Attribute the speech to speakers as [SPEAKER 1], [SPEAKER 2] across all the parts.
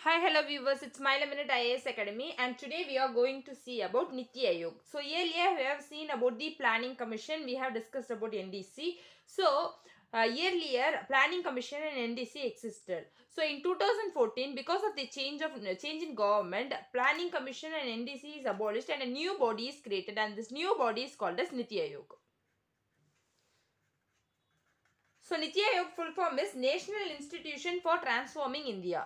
[SPEAKER 1] Hi, hello viewers, it's Smile a Minute IAS Academy and today we are going to see about Niti Aayog. So earlier we have seen about the Planning Commission, we have discussed about NDC. So earlier Planning Commission and NDC existed. So in 2014 because of the change in government, Planning Commission and NDC is abolished and a new body is created and this new body is called as Niti Aayog. So Niti Aayog full form is National Institution for Transforming India.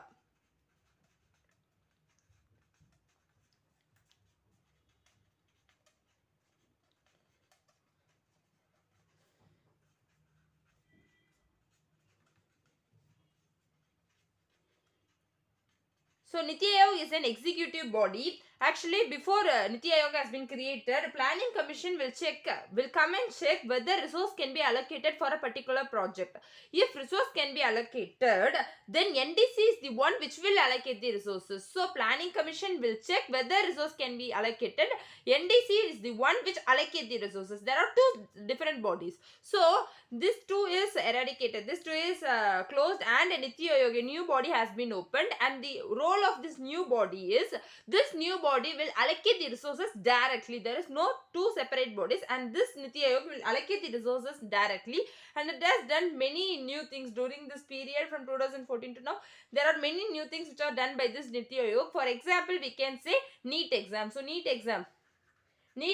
[SPEAKER 1] So Niti Aayog is an executive body. Actually, before Niti Aayog has been created, Planning Commission will come and check whether resource can be allocated for a particular project. If resource can be allocated, then NDC is the one which will allocate the resources. So Planning Commission will check whether resource can be allocated. NDC is the one which allocate the resources. There are two different bodies. So this two is eradicated. This two is closed and Niti Aayog, a new body has been opened and the role of this new body is this new body will allocate the resources directly. There is no two separate bodies and this Niti Aayog will allocate the resources directly and it has done many new things during this period from 2014 to now. There are many new things which are done by this Niti Aayog. For example, we can say NEET exam. So NEET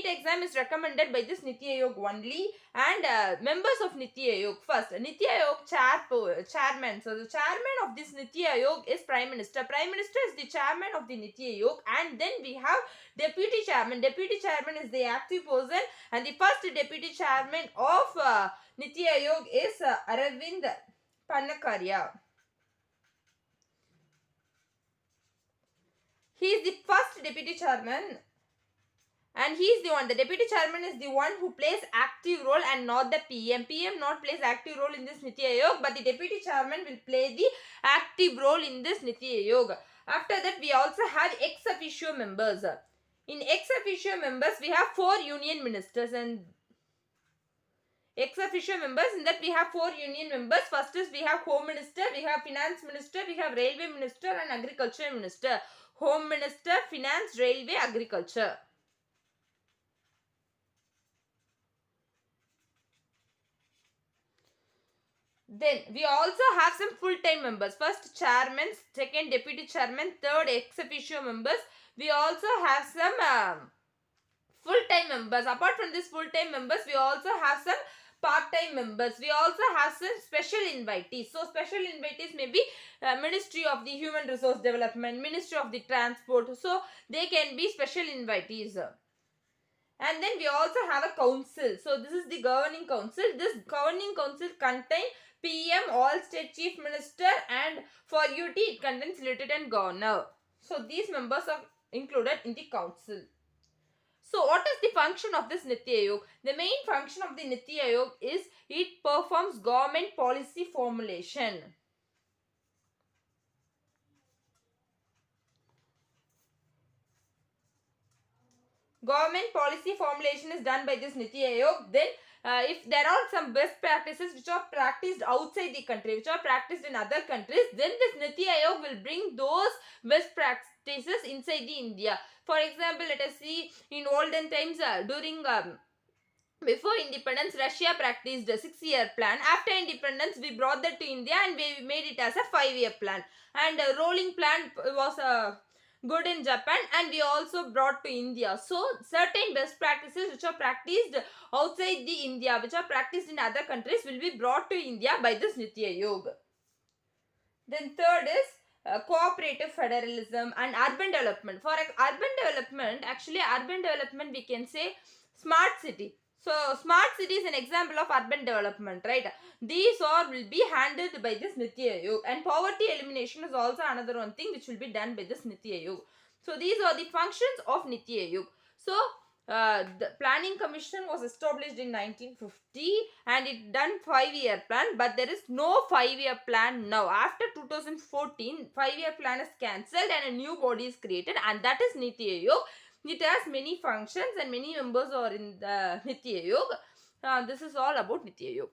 [SPEAKER 1] exam is recommended by this Niti Aayog only and members of Niti Aayog. First, Niti Aayog chairman. So the chairman of this Niti Aayog is Prime Minister. Prime Minister is the chairman of the Niti Aayog and then we have deputy chairman. Deputy chairman is the active person and the first deputy chairman of Niti Aayog is Aravind Panakaria. He is the first deputy chairman. And he is the one, the deputy chairman is the one who plays active role and not the PM. PM not plays active role in this Niti Aayog, but the deputy chairman will play the active role in this Niti Aayog. After that, we also have ex officio members. In ex officio members, we have 4 union ministers and ex officio members. In that, we have 4 union members. First is we have Home Minister, we have Finance Minister, we have Railway Minister and Agriculture Minister. Home Minister, Finance, Railway, Agriculture. Then we also have some full-time members. First chairman, second deputy chairman, third ex officio members. We also have some full-time members. Apart from these full-time members, we also have some part-time members. We also have some special invitees. So special invitees may be Ministry of the Human Resource Development, Ministry of the Transport. So they can be special invitees. And then we also have a council. So this is the governing council. This governing council contains PM, all state chief minister, and for UT it contains lieutenant governor. So these members are included in the council. So what is the function of this Niti Aayog? The main function of the Niti Aayog is it performs government policy formulation. Government policy formulation is done by this Niti Aayog. Then if there are some best practices which are practiced outside the country, which are practiced in other countries, then this Niti Aayog will bring those best practices inside the India. For example, let us see in olden times during before independence, Russia practiced a 6-year plan. After independence, we brought that to India and we made it as a 5-year plan. And a rolling plan was good in Japan and we also brought to India. So, certain best practices which are practiced outside the India, which are practiced in other countries will be brought to India by this Niti Aayog. Then third is cooperative federalism and urban development. For urban development, actually urban development we can say smart city. So, smart city is an example of urban development, right? These all will be handled by this Niti Aayog. And poverty elimination is also another one thing which will be done by this Niti Aayog. So, these are the functions of Niti Aayog. So, the planning commission was established in 1950 and it done 5-year plan, but there is no 5-year plan now. After 2014, 5-year plan is cancelled and a new body is created and that is Niti Aayog. It has many functions and many members are in the Niti Aayog. This is all about Niti Aayog.